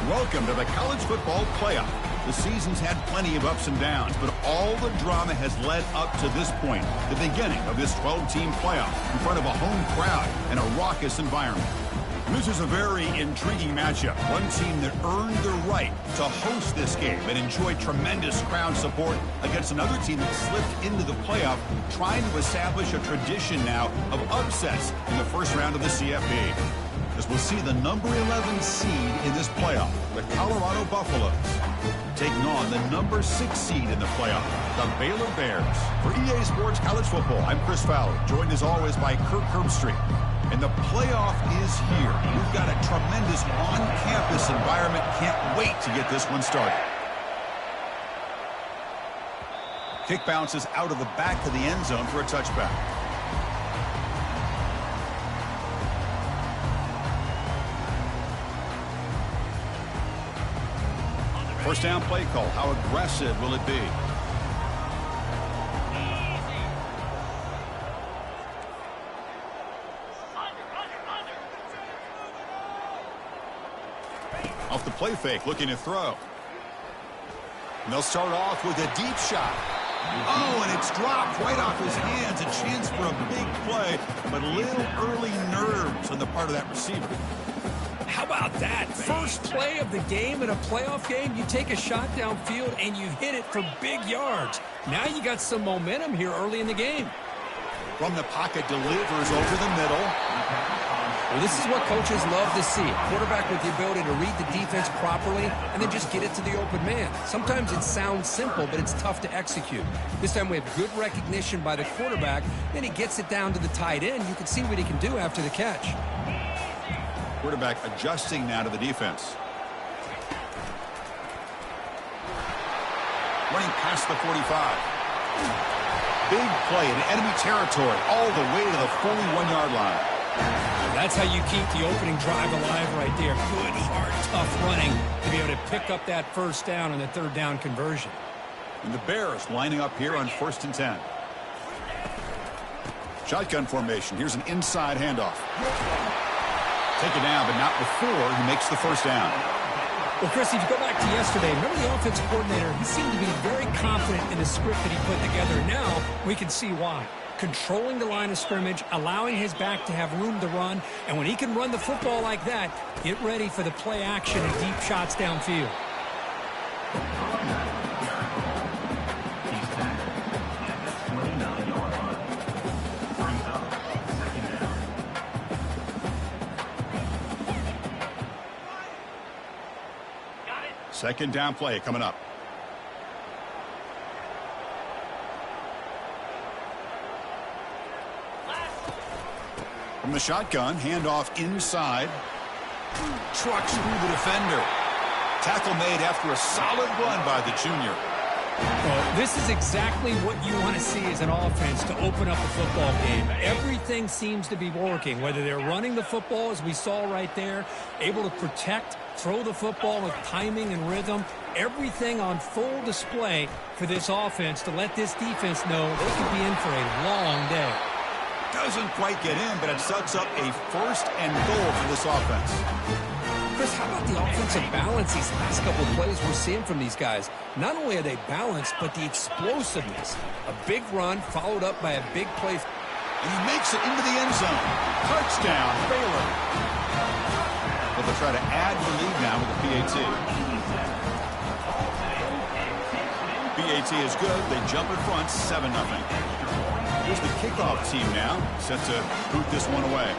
Welcome to the college football playoff. The season's had plenty of ups and downs, but all the drama has led up to this point, the beginning of this 12-team playoff in front of a home crowd and a raucous environment. This is a very intriguing matchup. One team that earned the right to host this game and enjoyed tremendous crowd support against another team that slipped into the playoff, trying to establish a tradition now of upsets in the first round of the CFP. As we'll see the number 11 seed in this playoff, the Colorado Buffaloes, taking on the number 6 seed in the playoff, the Baylor Bears. For EA Sports College Football, I'm Chris Fowler, joined as always by Kirk Herbstreit. And the playoff is here. We've got a tremendous on-campus environment. Can't wait to get this one started. Kick bounces out of the back of the end zone for a touchback. First down play call. How aggressive will it be? Off the play fake, looking to throw. And they'll start off with a deep shot. Oh, and it's dropped right off his hands. A chance for a big play, but little early nerves on the part of that receiver. How about that? First play of the game in a playoff game, you take a shot downfield and you hit it for big yards. Now you got some momentum here early in the game. From the pocket, delivers over the middle. Well, this is what coaches love to see. A quarterback with the ability to read the defense properly and then just get it to the open man. Sometimes it sounds simple, but it's tough to execute. This time we have good recognition by the quarterback. Then he gets it down to the tight end. You can see what he can do after the catch. Quarterback adjusting now to the defense. Running past the 45. Big play in enemy territory all the way to the 41-yard line. That's how you keep the opening drive alive right there. Good, hard, tough running to be able to pick up that first down on the third down conversion. And the Bears lining up here on 1st and 10. Shotgun formation. Here's an inside handoff. Taken down, but not before he makes the first down. Well, Chris, if you go back to yesterday, remember the offensive coordinator, he seemed to be very confident in the script that he put together. Now we can see why. Controlling the line of scrimmage, allowing his back to have room to run, and when he can run the football like that, get ready for the play action and deep shots downfield. Second down play coming up. From the shotgun, handoff inside. Trucks through the defender. Tackle made after a solid run by the junior. Well, this is exactly what you want to see as an offense to open up a football game. Everything seems to be working, whether they're running the football, as we saw right there, able to protect, throw the football with timing and rhythm. Everything on full display for this offense to let this defense know they could be in for a long day. Doesn't quite get in, but it sets up a first and goal for this offense. Chris, how about the offensive balance these last couple of plays we're seeing from these guys? Not only are they balanced, but the explosiveness. A big run followed up by a big play. And he makes it into the end zone. Touchdown, Baylor. But they'll try to add the lead now with the PAT. PAT is good. They jump in front, 7-0. Here's the kickoff team now, set to boot this one away.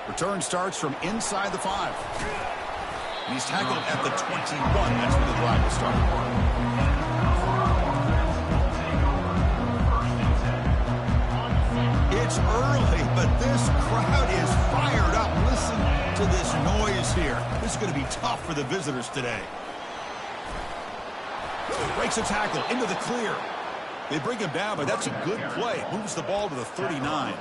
Return starts from inside the 5. And he's tackled at the 21. That's where the drive will start. It's early, but this crowd is fired up. Listen to this noise here. This is going to be tough for the visitors today. Breaks a tackle into the clear. They bring him down, but that's a good play. Moves the ball to the 39.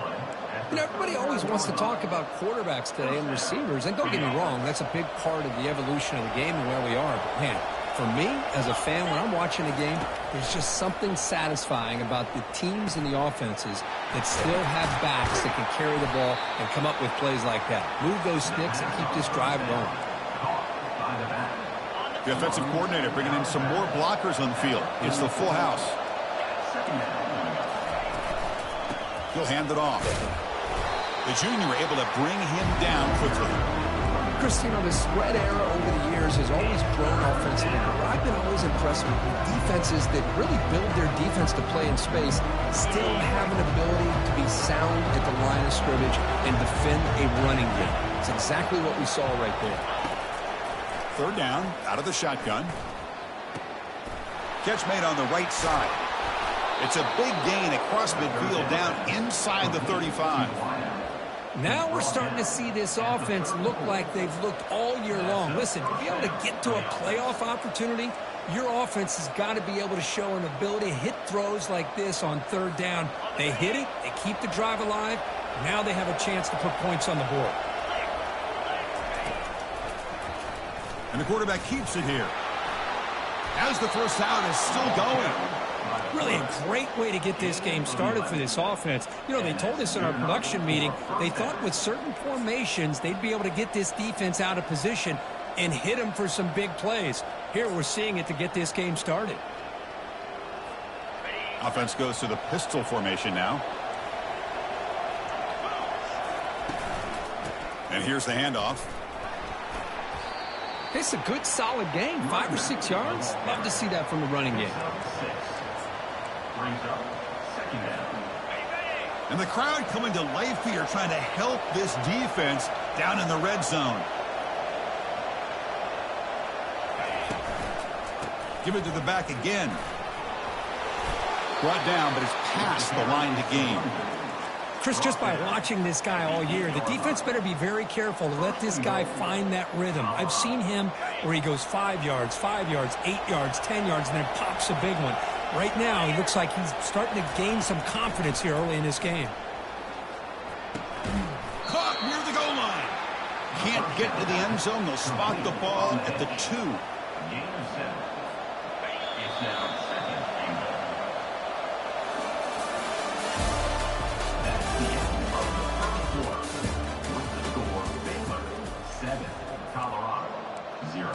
You know, everybody always wants to talk about quarterbacks today and receivers, and don't get me wrong, that's a big part of the evolution of the game and where we are. But, man, for me, as a fan, when I'm watching a game, there's just something satisfying about the teams and the offenses that still have backs that can carry the ball and come up with plays like that. Move those sticks and keep this drive going. The offensive coordinator bringing in some more blockers on the field. It's the full house. He'll hand it off. The junior able to bring him down quickly. Chris, you know, the spread era over the years has always grown offensively, but I've been always impressed with defenses that really build their defense to play in space, still have an ability to be sound at the line of scrimmage and defend a running game. It's exactly what we saw right there. Third down, out of the shotgun. Catch made on the right side. It's a big gain across midfield down inside the 35. Now we're starting to see this offense look like they've looked all year long. Listen, to be able to get to a playoff opportunity, your offense has got to be able to show an ability to hit throws like this on third down. They hit it, they keep the drive alive. Now they have a chance to put points on the board. And the quarterback keeps it here. As the first down is still going. Really a great way to get this game started for this offense. You know, they told us in our production meeting, they thought with certain formations, they'd be able to get this defense out of position. and hit him for some big plays. Here we're seeing it to get this game started. Offense goes to the pistol formation now. And here's the handoff. It's a good, solid game. 5 or 6 yards. Love to see that from the running game. And the crowd coming to life here, trying to help this defense down in the red zone. Give it to the back again. Brought down, but it's past the line to gain. Chris, just by watching this guy all year, the defense better be very careful to let this guy find that rhythm. I've seen him where he goes 5 yards, 8 yards, 10 yards, and then pops a big one. Right now, he looks like he's starting to gain some confidence here early in this game. Caught near the goal line. Can't get to the end zone. They'll spot the ball at the 2. It's now second and goal. That's the end of the first quarter. With the score, Baylor 7, Colorado 0.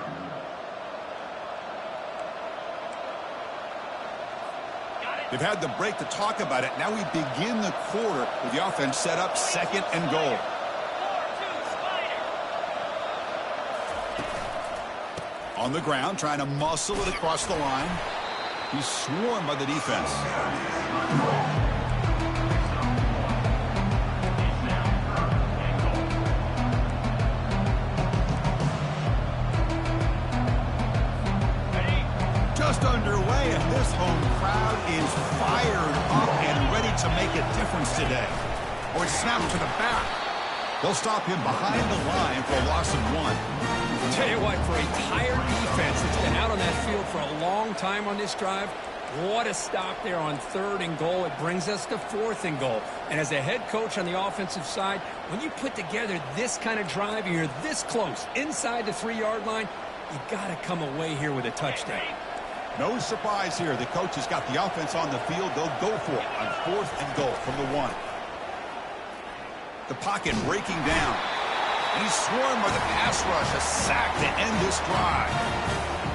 They've had the break to talk about it. Now we begin the quarter with the offense set up 2nd and goal. On the ground, trying to muscle it across the line. He's swarmed by the defense. Just underway, and this home crowd is fired up and ready to make a difference today. Or it's snapped to the back. They'll stop him behind the line for a loss of 1. Tell you what, for a tired defense that's been out on that field for a long time on this drive, what a stop there on 3rd and goal. It brings us to 4th and goal. And as a head coach on the offensive side, when you put together this kind of drive, you're this close inside the 3-yard line, you got to come away here with a touchdown. No surprise here. The coach has got the offense on the field. They'll go for it on 4th and goal from the 1. The pocket breaking down. And he's swarmed by the pass rush. A sack to end this drive.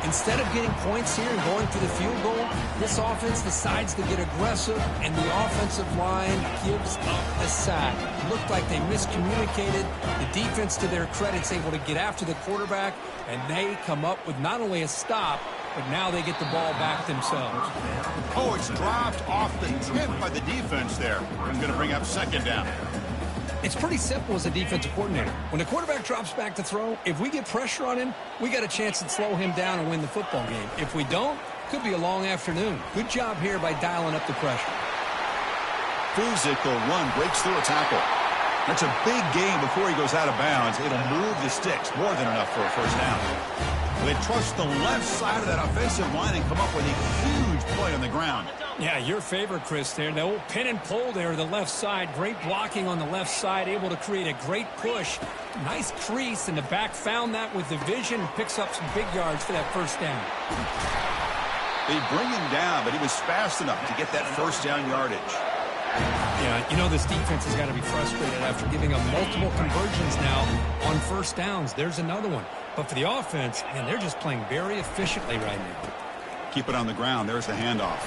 Instead of getting points here and going for the field goal, this offense decides to get aggressive, and the offensive line gives up the sack. It looked like they miscommunicated. The defense, to their credit, is able to get after the quarterback, and they come up with not only a stop, but now they get the ball back themselves. Oh, it's dropped off the tip by the defense there. I'm going to bring up 2nd down. It's pretty simple as a defensive coordinator. When the quarterback drops back to throw, if we get pressure on him, we got a chance to slow him down and win the football game. If we don't, could be a long afternoon. Good job here by dialing up the pressure. Physical run, breaks through a tackle. That's a big gain before he goes out of bounds. It'll move the sticks, more than enough for a 1st down. They trust the left side of that offensive line and come up with a huge play on the ground. Yeah, your favorite, Chris, there. The old pin and pull there, the left side. Great blocking on the left side, able to create a great push. Nice crease, and the back found that with the vision and picks up some big yards for that 1st down. They bring him down, but he was fast enough to get that 1st down yardage. Yeah, you know this defense has got to be frustrated after giving up multiple conversions now on 1st downs. There's another one. But for the offense, man, they're just playing very efficiently right now. Keep it on the ground. There's the handoff.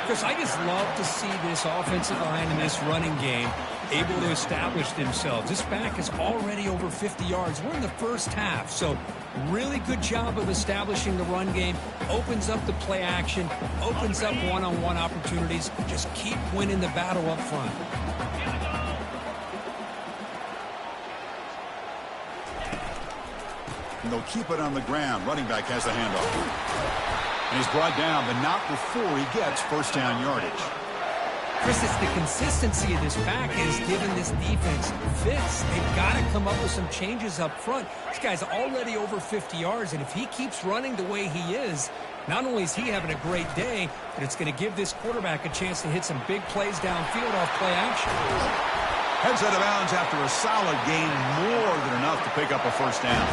Chris, I just love to see this offensive line and this running game able to establish themselves. This back is already over 50 yards. We're in the 1st half, so really good job of establishing the run game. Opens up the play action, opens up one-on-one opportunities. Just keep winning the battle up front. And they'll keep it on the ground. Running back has the handoff. And he's brought down, but not before he gets 1st down yardage. Chris, it's the consistency of this back is giving this defense fits. They've got to come up with some changes up front. This guy's already over 50 yards, and if he keeps running the way he is, not only is he having a great day, but it's going to give this quarterback a chance to hit some big plays downfield off play action. Heads out of bounds after a solid gain, more than enough to pick up a 1st down.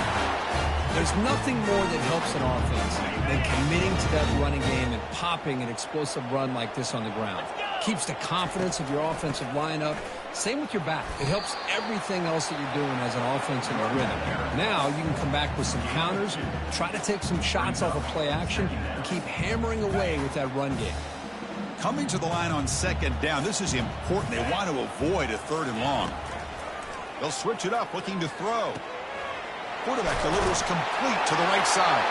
There's nothing more that helps an offense than committing to that running game and popping an explosive run like this on the ground. Keeps the confidence of your offensive line up. Same with your back. It helps everything else that you're doing as an offense in the rhythm. Now you can come back with some counters, try to take some shots off of play action, and keep hammering away with that run game. Coming to the line on second down, this is important. They want to avoid a 3rd and long. They'll switch it up, looking to throw. Quarterback delivers complete to the right side.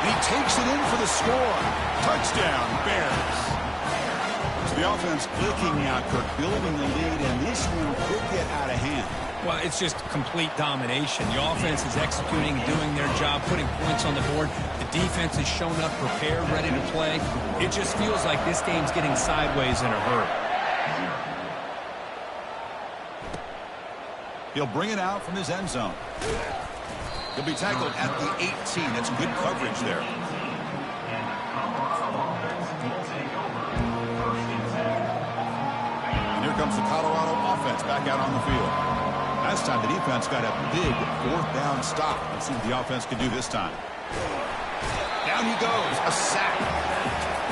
And he takes it in for the score. Touchdown, Bears. So the offense clicking now, Kirk, building the lead, and this one could get out of hand. Well, it's just complete domination. The offense is executing, doing their job, putting points on the board. The defense has shown up prepared, ready to play. It just feels like this game's getting sideways in a hurry. He'll bring it out from his end zone. He'll be tackled at the 18. That's good coverage there. And here comes the Colorado offense back out on the field. Last time the defense got a big 4th down stop. Let's see what the offense can do this time. Down he goes. A sack.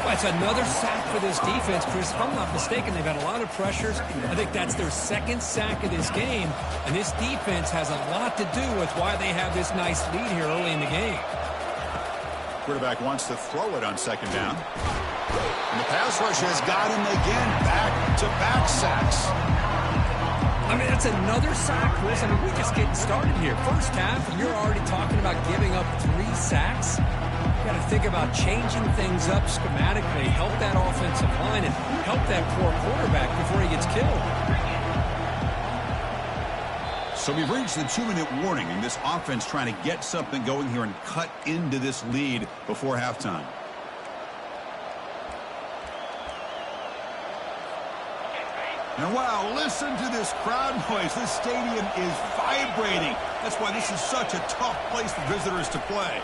Well, it's another sack for this defense, Chris. If I'm not mistaken, they've had a lot of pressures. I think that's their 2nd sack of this game. And this defense has a lot to do with why they have this nice lead here early in the game. Quarterback wants to throw it on 2nd down. And the pass rush has got him again. Back-to-back sacks. I mean, that's another sack, Chris. I mean, we're just getting started here. First half, and you're already talking about giving up 3 sacks. You got to think about changing things up schematically, help that offensive line, and help that poor quarterback before he gets killed. So we've reached the 2-minute warning, and this offense trying to get something going here and cut into this lead before halftime. And wow, listen to this crowd noise. This stadium is vibrating. That's why this is such a tough place for visitors to play.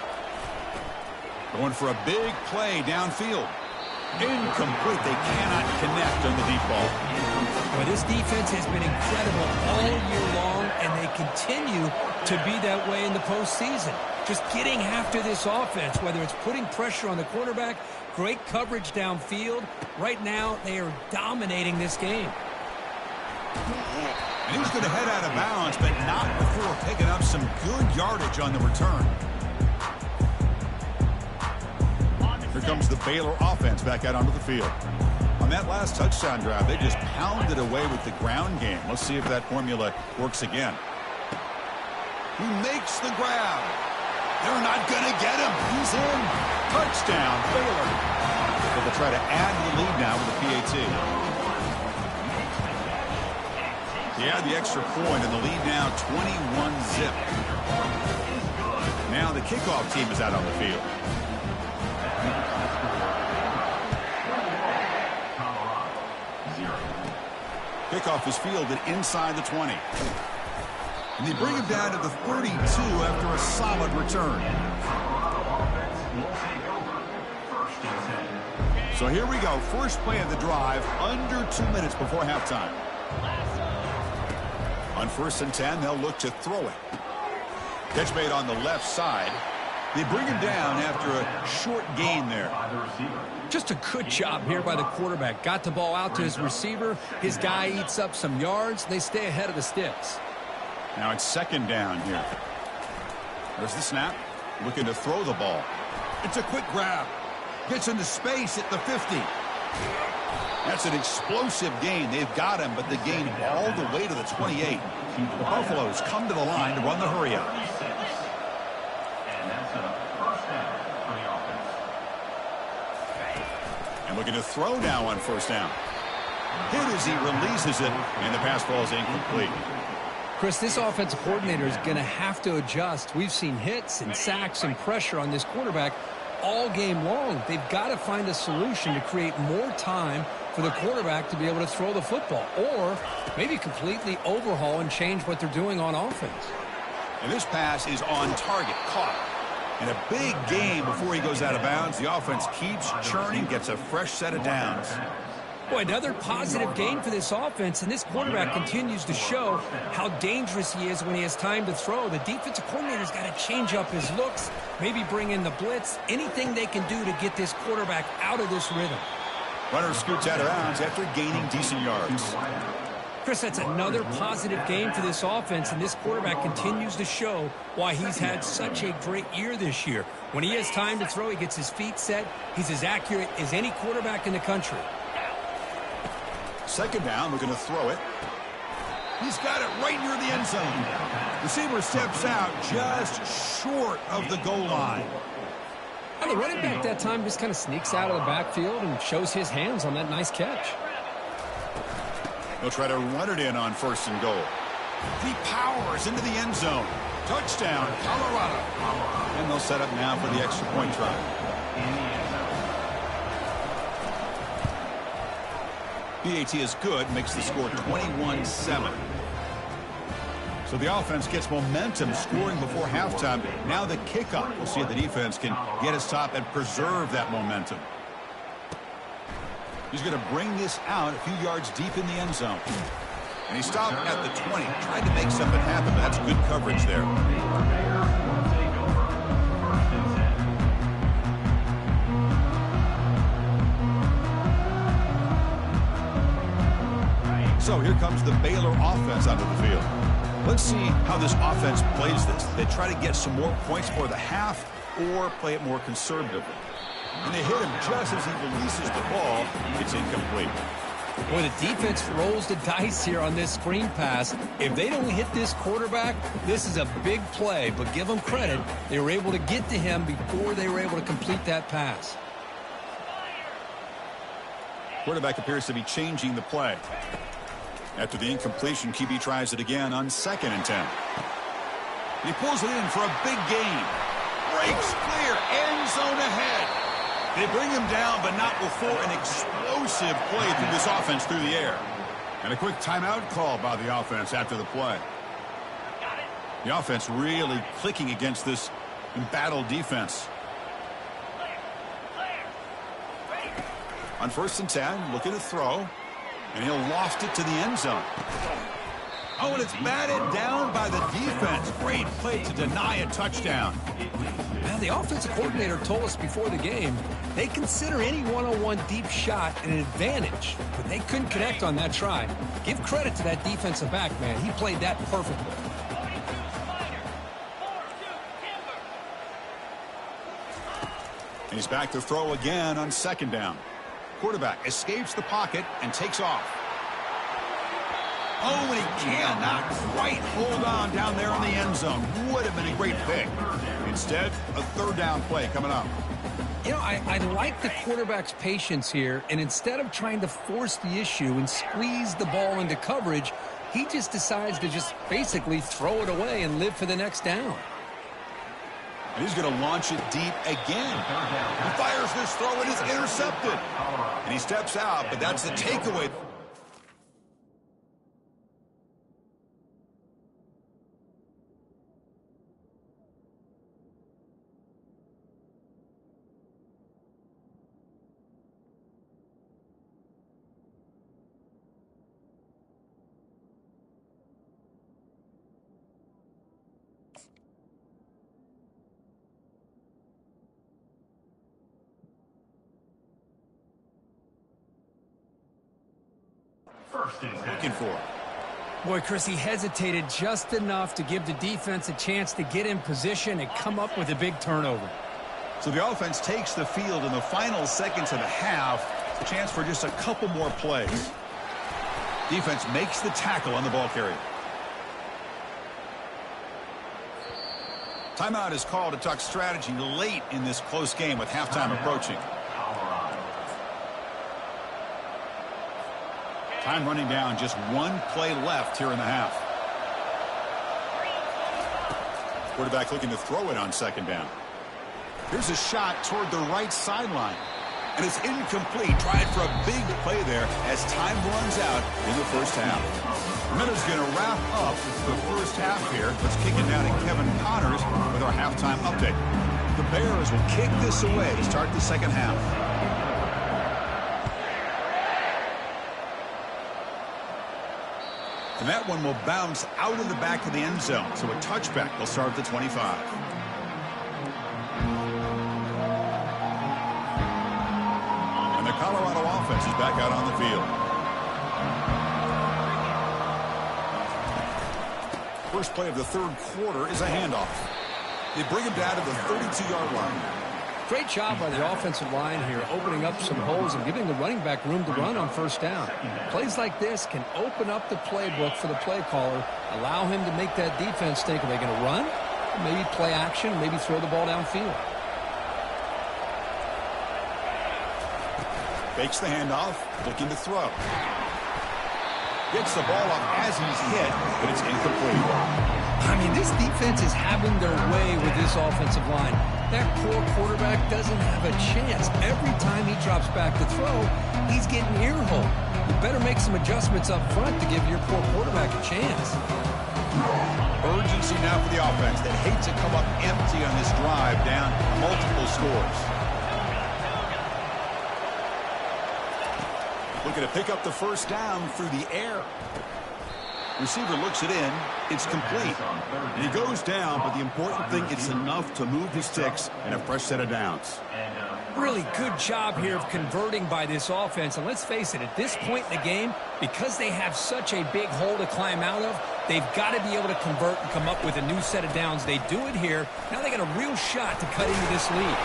Going for a big play downfield. Incomplete. They cannot connect on the deep ball. Well, this defense has been incredible all year long, and they continue to be that way in the postseason. Just getting after this offense, whether it's putting pressure on the quarterback, great coverage downfield. Right now, they are dominating this game. And he's going to head out of bounds, but not before picking up some good yardage on the return. Here comes the Baylor offense back out onto the field. On that last touchdown drive, they just pounded away with the ground game. Let's see if that formula works again. He makes the grab. They're not going to get him. He's in. Touchdown, Baylor. They'll try to add to the lead now with the PAT. Yeah, the extra point, and the lead now 21-zip. Now the kickoff team is out on the field. Kickoff is fielded inside the 20. And they bring him down to the 32 after a solid return. So here we go. First play of the drive, under 2 minutes before halftime. On 1st and 10, they'll look to throw it. Catch made on the left side. They bring him down after a short gain there. Just a good job here by the quarterback. Got the ball out to his receiver. His guy eats up some yards. They stay ahead of the sticks. Now it's 2nd down here. There's the snap. Looking to throw the ball. It's a quick grab. Gets into space at the 50. That's an explosive gain. They've got him, but the gain all the way to the 28. The Buffaloes come to the line to run the hurry up. And looking to throw now on 1st down. Hit as he releases it, and the pass ball is incomplete. Chris, this offensive coordinator is going to have to adjust. We've seen hits and sacks and pressure on this quarterback all game long. They've got to find a solution to create more time for the quarterback to be able to throw the football, or maybe completely overhaul and change what they're doing on offense. And this pass is on target, caught. In a big game before he goes out of bounds, the offense keeps churning, gets a fresh set of downs. Boy, another positive game for this offense, and this quarterback continues to show how dangerous he is when he has time to throw. The defensive coordinator's got to change up his looks, maybe bring in the blitz, anything they can do to get this quarterback out of this rhythm. Runner scoots out of bounds after gaining decent yards. Chris, that's another positive game for this offense, and this quarterback continues to show why he's had such a great year this year. When he has time to throw, he gets his feet set. He's as accurate as any quarterback in the country. Second down, we're going to throw it. He's got it right near the end zone. Receiver steps out just short of the goal line. And the running back that time just kind of sneaks out of the backfield and shows his hands on that nice catch. They'll try to run it in on 1st and goal. He powers into the end zone. Touchdown, Colorado. And they'll set up now for the extra point try. PAT is good, makes the score 21-7. So the offense gets momentum scoring before halftime. Now the kickoff. We'll see if the defense can get a stop and preserve that momentum. He's going to bring this out a few yards deep in the end zone. And he stopped at the 20. Tried to make something happen, but that's good coverage there. So here comes the Baylor offense onto the field. Let's see how this offense plays this. They try to get some more points for the half or play it more conservatively. And they hit him just as he releases the ball. It's incomplete. Boy, the defense rolls the dice here on this screen pass. If they don't hit this quarterback, this is a big play. But give them credit. They were able to get to him before they were able to complete that pass. Quarterback appears to be changing the play. After the incompletion, QB tries it again on 2nd and 10. He pulls it in for a big gain. Breaks clear, end zone ahead. They bring him down, but not before an explosive play through this offense through the air. And a quick timeout call by the offense after the play. The offense really clicking against this embattled defense. On 1st and 10, looking to throw. And he'll loft it to the end zone. Oh, and it's batted down by the defense. Great play to deny a touchdown. Now, the offensive coordinator told us before the game they consider any one-on-one deep shot an advantage, but they couldn't connect on that try. Give credit to that defensive back, man. He played that perfectly. And he's back to throw again on 2nd down. Quarterback escapes the pocket and takes off. Oh, and he cannot quite hold on down there in the end zone. Would have been a great pick. Instead, a 3rd down play coming up. You know, I like the quarterback's patience here, and instead of trying to force the issue and squeeze the ball into coverage, he just decides to just basically throw it away and live for the next down. And he's going to launch it deep again. He fires this throw, and it's intercepted. And he steps out, but that's the takeaway. Looking for. Boy, Chris, he hesitated just enough to give the defense a chance to get in position and come up with a big turnover. So the offense takes the field in the final seconds of the half. A chance for just a couple more plays. Defense makes the tackle on the ball carrier. Timeout is called to talk strategy late in this close game with halftime approaching. Time running down, just one play left here in the half. Quarterback looking to throw it on 2nd down. Here's a shot toward the right sideline. And it's incomplete. Tried for a big play there as time runs out in the 1st half. Minute's going to wrap up the 1st half here. Let's kick it down to Kevin Connors with our halftime update. The Bears will kick this away to start the 2nd half. And that one will bounce out of the back of the end zone. So a touchback will start at the 25. And the Colorado offense offense is back out on the field. First play of the third quarter is a handoff. They bring him down to the 32-yard line. Great job by the offensive line here, opening up some holes and giving the running back room to run on first down. Plays like this can open up the playbook for the play caller, allow him to make that defense think, are they going to run? Maybe play action, maybe throw the ball downfield. Fakes the handoff, looking to throw. Gets the ball off as he's hit, but it's incomplete. I mean, this defense is having their way with this offensive line. That poor quarterback doesn't have a chance. Every time he drops back to throw, he's getting ear-hole. You better make some adjustments up front to give your poor quarterback a chance. Urgency now for the offense that hates to come up empty on this drive, down multiple scores. Looking to pick up the first down through the air. Receiver looks it in. It's complete. And he goes down, but the important thing, it's enough to move the sticks and a fresh set of downs. Really good job here of converting by this offense. And let's face it, at this point in the game, because they have such a big hole to climb out of, they've got to be able to convert and come up with a new set of downs. They do it here. Now they got a real shot to cut into this lead.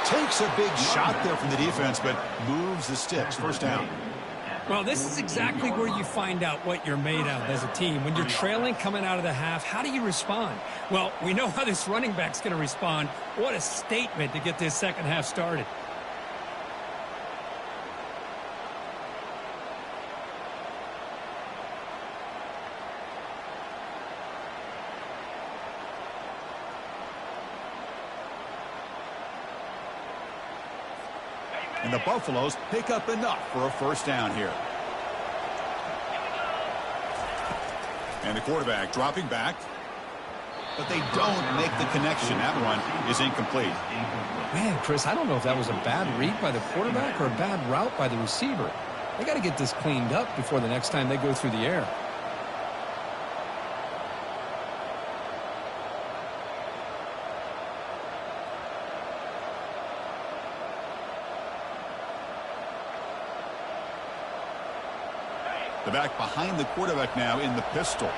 Takes a big shot there from the defense, but moves the sticks. First down. Well, this is exactly where you find out what you're made of as a team. When you're trailing coming out of the half, how do you respond? Well, we know how this running back's going to respond. What a statement to get this second half started. And the Buffaloes pick up enough for a first down here. And the quarterback dropping back. But they don't make the connection. That one is incomplete. Man, Chris, I don't know if that was a bad read by the quarterback or a bad route by the receiver. They got to get this cleaned up before the next time they go through the air. The back behind the quarterback now in the pistol.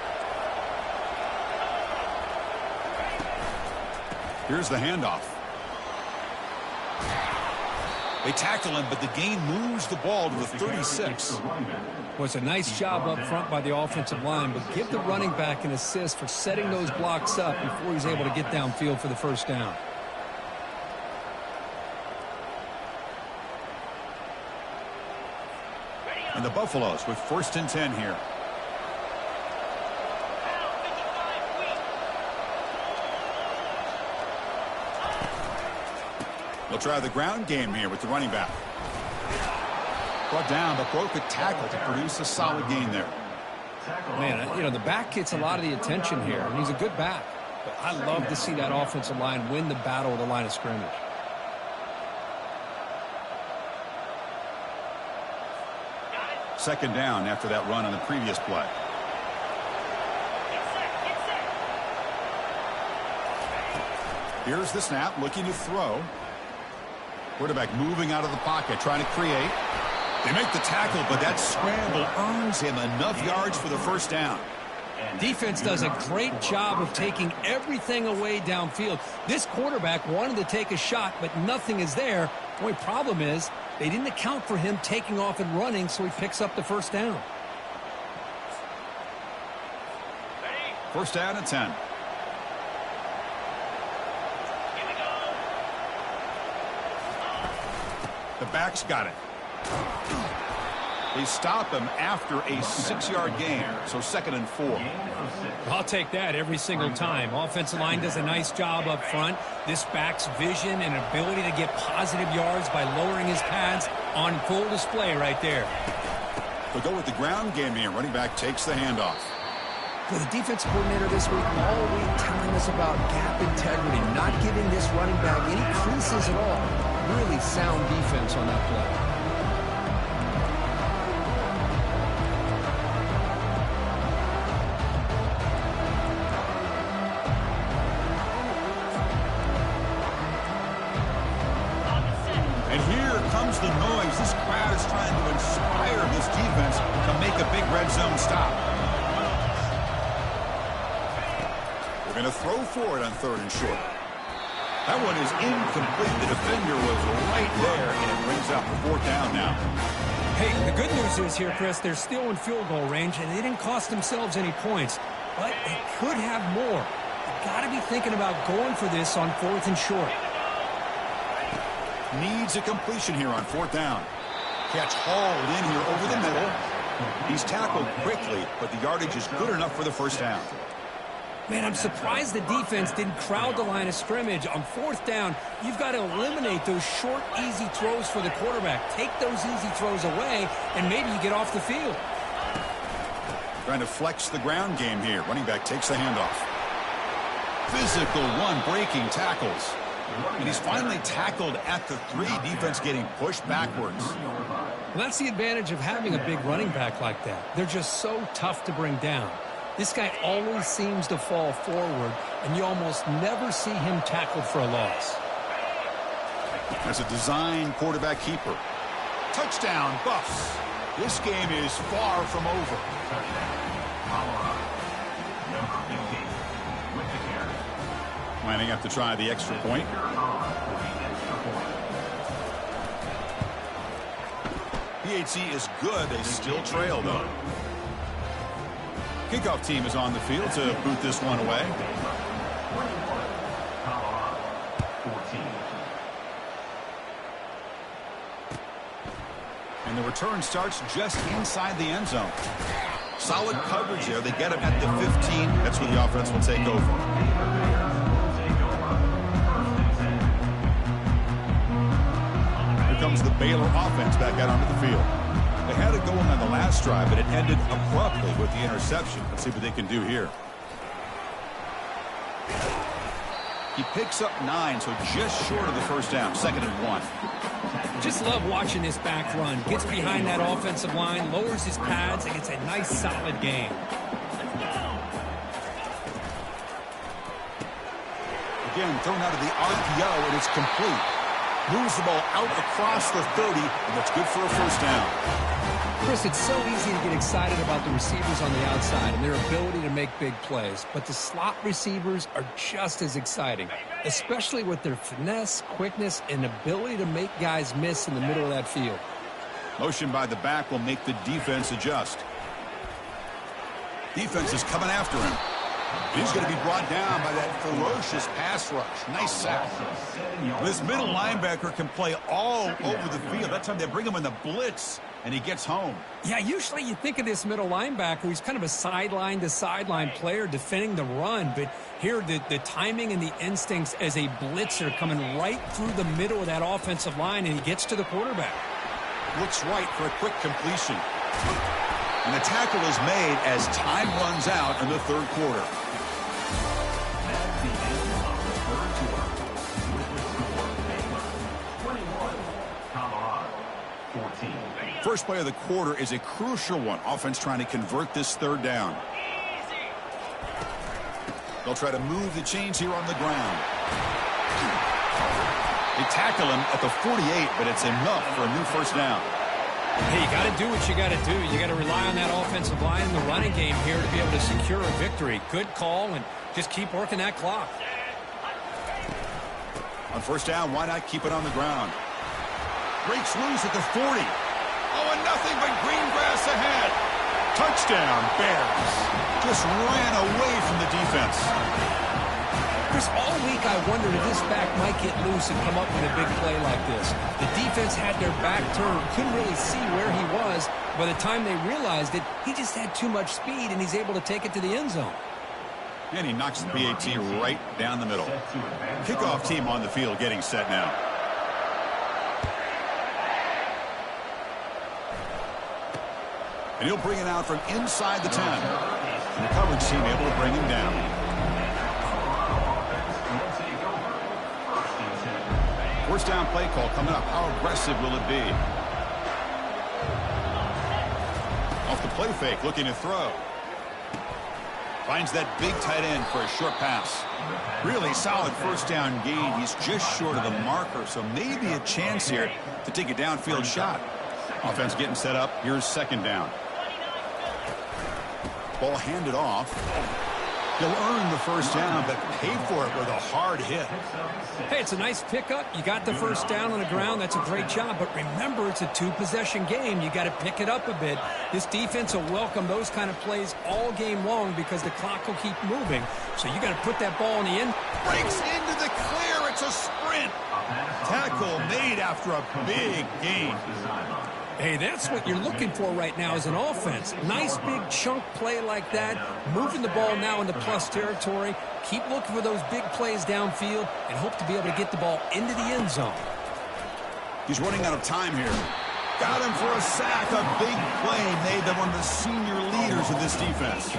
Here's the handoff. They tackle him, but the gain moves the ball to the 36. Well, it's a nice job up front by the offensive line, but give the running back an assist for setting those blocks up before he's able to get downfield for the first down. And the Buffaloes with 1st and 10 here. They'll try the ground game here with the running back. Brought down, but broke a tackle to produce a solid gain there. Man, you know, the back gets a lot of the attention here, and he's a good back. But I love to see that offensive line win the battle of the line of scrimmage. Second down after that run on the previous play. Here's the snap, looking to throw. Quarterback moving out of the pocket, trying to create. They make the tackle, but that scramble earns him enough yards for the first down. Defense does a great job of taking everything away downfield. This quarterback wanted to take a shot, but nothing is there. The only problem is they didn't account for him taking off and running, so he picks up the first down. First down at 10. The back's got it. They stop him after a 6-yard gain, so 2nd and 4. I'll take that every single time. Offensive line does a nice job up front. This back's vision and ability to get positive yards by lowering his pads on full display right there. They'll go with the ground game here. Running back takes the handoff. Well, the defense coordinator this week all week telling us about gap integrity, not giving this running back any creases at all. Really sound defense on that play. And here comes the noise. This crowd is trying to inspire this defense to make a big red zone stop. We're going to throw for it on 3rd and short. That one is incomplete. The defender was right there, and it brings up 4th down now. Hey, the good news is here, Chris, they're still in field goal range, and they didn't cost themselves any points. But they could have more. You've got to be thinking about going for this on 4th and short. Needs a completion here on 4th down. Catch hauled in here over the middle. He's tackled quickly, but the yardage is good enough for the 1st down. Man, I'm surprised the defense didn't crowd the line of scrimmage. On 4th down, you've got to eliminate those short, easy throws for the quarterback. Take those easy throws away, and maybe you get off the field. Trying to flex the ground game here. Running back takes the handoff. Physical one, breaking tackles. And he's finally tackled at the 3. Defense getting pushed backwards. Well, that's the advantage of having a big running back like that. They're just so tough to bring down. This guy always seems to fall forward, and you almost never see him tackled for a loss. As a design quarterback keeper. Touchdown, Buffs. This game is far from over. Lining up to try the extra point. PHC is good. They still trail, though. Kickoff team is on the field to boot this one away. And the return starts just inside the end zone. Solid coverage there. They get him at the 15. That's where the offense will take over. Here comes the Baylor offense back out onto the field. They had it going on the last drive, but it ended abruptly with the interception. Let's see what they can do here. He picks up 9, so just short of the 1st down. 2nd and 1. Just love watching this back run. Gets behind that offensive line, lowers his pads, and it's a nice, solid game. Again, thrown out of the RPO, and it's complete. Moves the ball out across the 30, and that's good for a 1st down. Chris, it's so easy to get excited about the receivers on the outside and their ability to make big plays, but the slot receivers are just as exciting, especially with their finesse, quickness, and ability to make guys miss in the middle of that field. Motion by the back will make the defense adjust. Defense is coming after him. He's going to be brought down by that ferocious pass rush. Nice sack. This middle linebacker can play all over the field. That time they bring him in the blitz, and he gets home. Yeah, usually you think of this middle linebacker, he's kind of a sideline-to-sideline player defending the run, but here the timing and the instincts as a blitzer coming right through the middle of that offensive line, and he gets to the quarterback. Looks right for a quick completion. And the tackle is made as time runs out in the 3rd quarter. First play of the quarter is a crucial one. Offense trying to convert this 3rd down. They'll try to move the chains here on the ground. They tackle him at the 48, but it's enough for a new 1st down. Hey, you got to do what you got to do. You got to rely on that offensive line in the running game here to be able to secure a victory. Good call, and just keep working that clock. On 1st down, why not keep it on the ground? Breaks loose at the 40. Oh, and nothing but green grass ahead. Touchdown, Bears. Just ran away from the defense. Chris, all week I wondered if this back might get loose and come up with a big play like this. The defense had their back turned, couldn't really see where he was. By the time they realized it, he just had too much speed, and he's able to take it to the end zone. And he knocks the BAT right down the middle. Kickoff team on the field getting set now. And he'll bring it out from inside the 10. And the coverage team able to bring him down. 1st down play call coming up. How aggressive will it be? Off the play fake, looking to throw. Finds that big tight end for a short pass. Really solid first down gain. He's just short of the marker, so maybe a chance here to take a downfield shot. Offense getting set up. Here's second down. Ball handed off. He'll earn the first down, but pay for it with a hard hit. Hey, it's a nice pickup. You got the first down on the ground. That's a great job. But remember, it's a two-possession game. You got to pick it up a bit. This defense will welcome those kind of plays all game long because the clock will keep moving. So you got to put that ball in the end. Breaks into the clear. It's a sprint. Tackle made after a big gain. Hey, that's what you're looking for right now as an offense. Nice big chunk play like that. Moving the ball now into plus territory. Keep looking for those big plays downfield and hope to be able to get the ball into the end zone. He's running out of time here. Got him for a sack. A big play made by one of the senior leaders of this defense.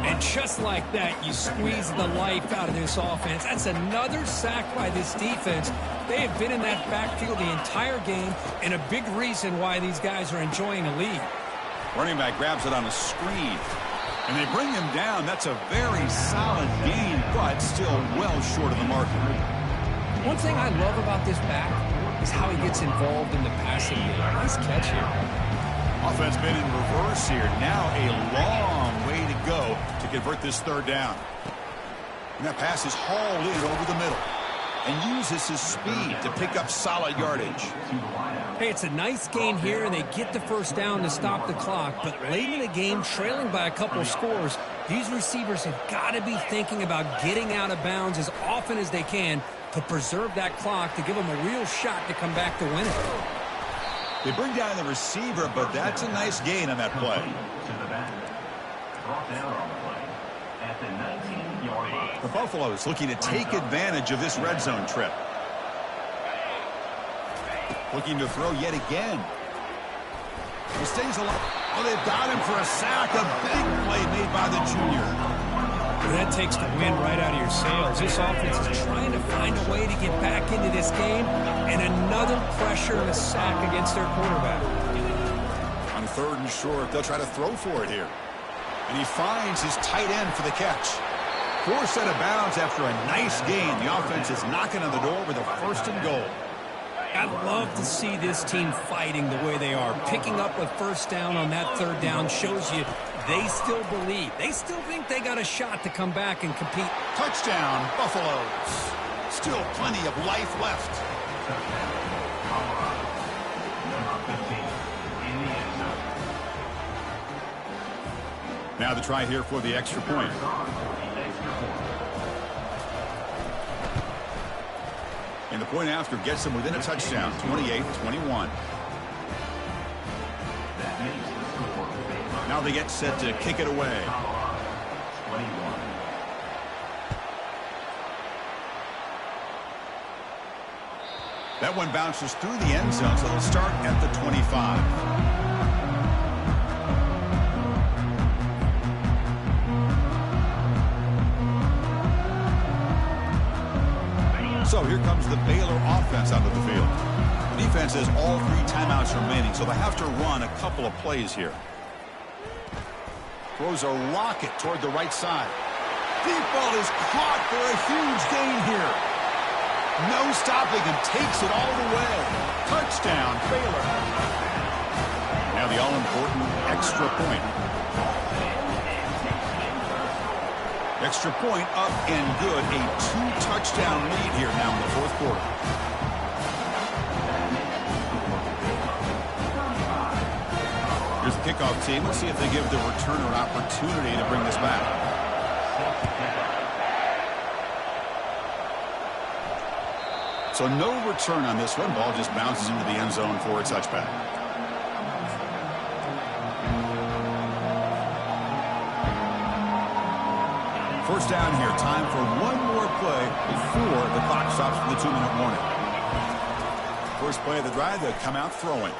And just like that, you squeeze the life out of this offense. That's another sack by this defense. They have been in that backfield the entire game, and a big reason why these guys are enjoying a lead. Running back grabs it on a screen, and they bring him down. That's a very solid gain, but still well short of the marker. One thing I love about this back is how he gets involved in the passing game. Nice catch here. Offense been in reverse here. Now a long way to go to convert this third down. And that pass is hauled in over the middle and uses his speed to pick up solid yardage. Hey, it's a nice gain here, and they get the first down to stop the clock. But late in the game, trailing by a couple of scores, these receivers have got to be thinking about getting out of bounds as often as they can to preserve that clock, to give them a real shot to come back to win it. They bring down the receiver, but that's a nice gain on that play. The Buffaloes looking to take advantage of this red zone trip. Looking to throw yet again. He stays alive. Oh, they've got him for a sack. A big play made by the junior. That takes the wind right out of your sails. This offense is trying to find a way to get back into this game, and another pressure and a sack against their quarterback. On third and short, they'll try to throw for it here. And he finds his tight end for the catch. Forced out of bounds after a nice gain. The offense is knocking on the door with a first and goal. I'd love to see this team fighting the way they are. Picking up a first down on that third down shows you they still believe. They still think they got a shot to come back and compete. Touchdown, Buffaloes. Still plenty of life left. Now the try here for the extra point. And the point after gets them within a touchdown, 28-21. Now they get set to kick it away. That one bounces through the end zone, so they'll start at the 25. So here comes the Baylor offense onto the field. The defense has all three timeouts remaining, so they have to run a couple of plays here. Throws a rocket toward the right side. Deep ball is caught for a huge gain here. No stopping him, takes it all the way. Touchdown, Baylor. Now the all-important extra point. Extra point up and good. A two-touchdown lead here now in the fourth quarter. Here's the kickoff team. Let's see if they give the returner an opportunity to bring this back. So no return on this one. Ball just bounces into the end zone for a touchback. First down here. Time for one more play before the clock stops for the 2-minute warning. First play of the drive, they'll come out throwing.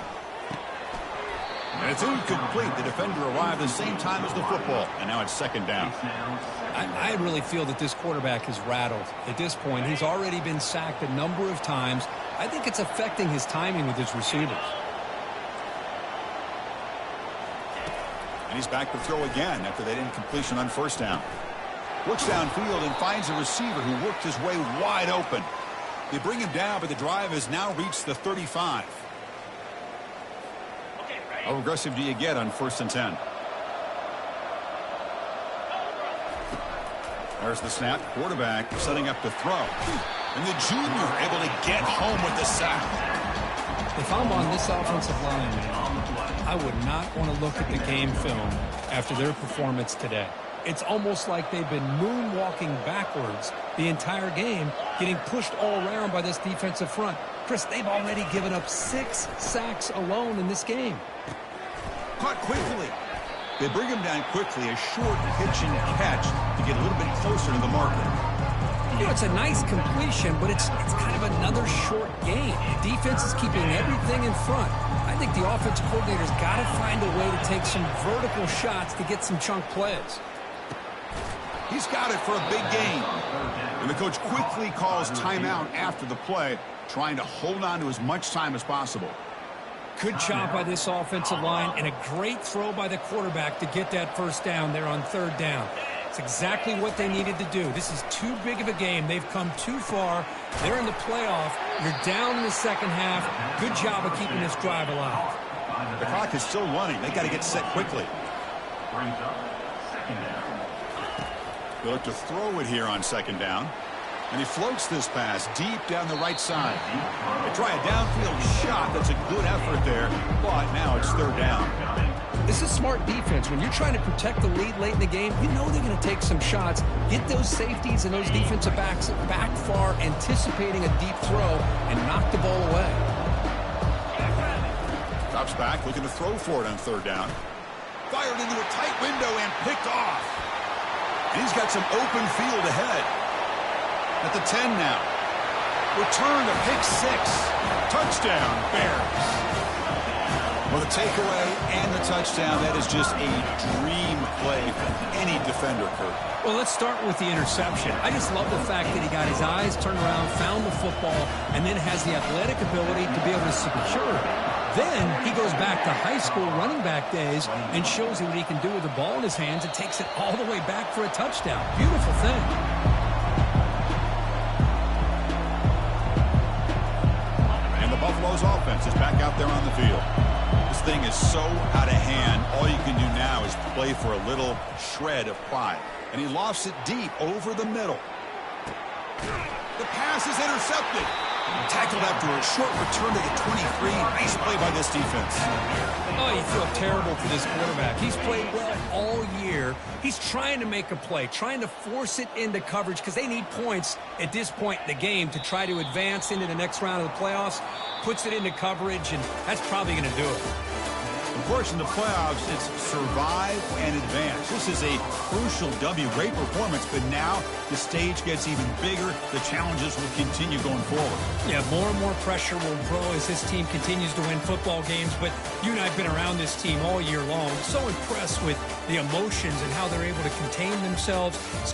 And it's incomplete. The defender arrived at the same time as the football. And now it's second down. I really feel that this quarterback is rattled. At this point, he's already been sacked a number of times. I think it's affecting his timing with his receivers. And he's back to throw again after that incompletion on first down. Looks downfield and finds a receiver who worked his way wide open. They bring him down, but the drive has now reached the 35. How aggressive do you get on 1st and 10? There's the snap. Quarterback setting up to throw. And the junior able to get home with the sack. If I'm on this offensive line, I would not want to look at the game film after their performance today. It's almost like they've been moonwalking backwards the entire game, getting pushed all around by this defensive front. Chris, they've already given up 6 sacks alone in this game. Caught quickly. They bring him down quickly, a short pitch and catch to get a little bit closer to the marker. You know, it's a nice completion, but it's kind of another short game. Defense is keeping everything in front. I think the offensive coordinator's got to find a way to take some vertical shots to get some chunk plays. He's got it for a big gain. And the coach quickly calls timeout after the play, trying to hold on to as much time as possible. Good job by this offensive line and a great throw by the quarterback to get that first down there on 3rd down. It's exactly what they needed to do. This is too big of a game. They've come too far. They're in the playoff. You're down in the second half. Good job of keeping this drive alive. The clock is still running. They got to get set quickly. They look to throw it here on 2nd down. And he floats this pass deep down the right side. They try a downfield shot. That's a good effort there. But now it's 3rd down. This is smart defense. When you're trying to protect the lead late in the game, you know they're going to take some shots. Get those safeties and those defensive backs back far, anticipating a deep throw, and knock the ball away. Drops back, looking to throw for it on 3rd down. Fired into a tight window and picked off. And he's got some open field ahead. At the 10 now. Return to pick 6. Touchdown, Bears. Well, the takeaway and the touchdown, that is just a dream play for any defender, Kurt. Well, let's start with the interception. I just love the fact that he got his eyes turned around, found the football, and then has the athletic ability to be able to secure it. Then he goes back to high school running back days and shows you what he can do with the ball in his hands and takes it all the way back for a touchdown. Beautiful thing. Buffalo's offense is back out there on the field. This thing is so out of hand, all you can do now is play for a little shred of pride. And he lofts it deep over the middle. The pass is intercepted. Tackled after a short return to the 23. Nice play by this defense. Oh, you feel terrible for this quarterback. He's played well all year. He's trying to make a play, trying to force it into coverage because they need points at this point in the game to try to advance into the next round of the playoffs. Puts it into coverage, and that's probably going to do it. Of course, in the playoffs, it's survive and advance. This is a crucial W. Great performance, but now the stage gets even bigger. The challenges will continue going forward. Yeah, more and more pressure will grow as this team continues to win football games, but you and I have been around this team all year long. So impressed with the emotions and how they're able to contain themselves,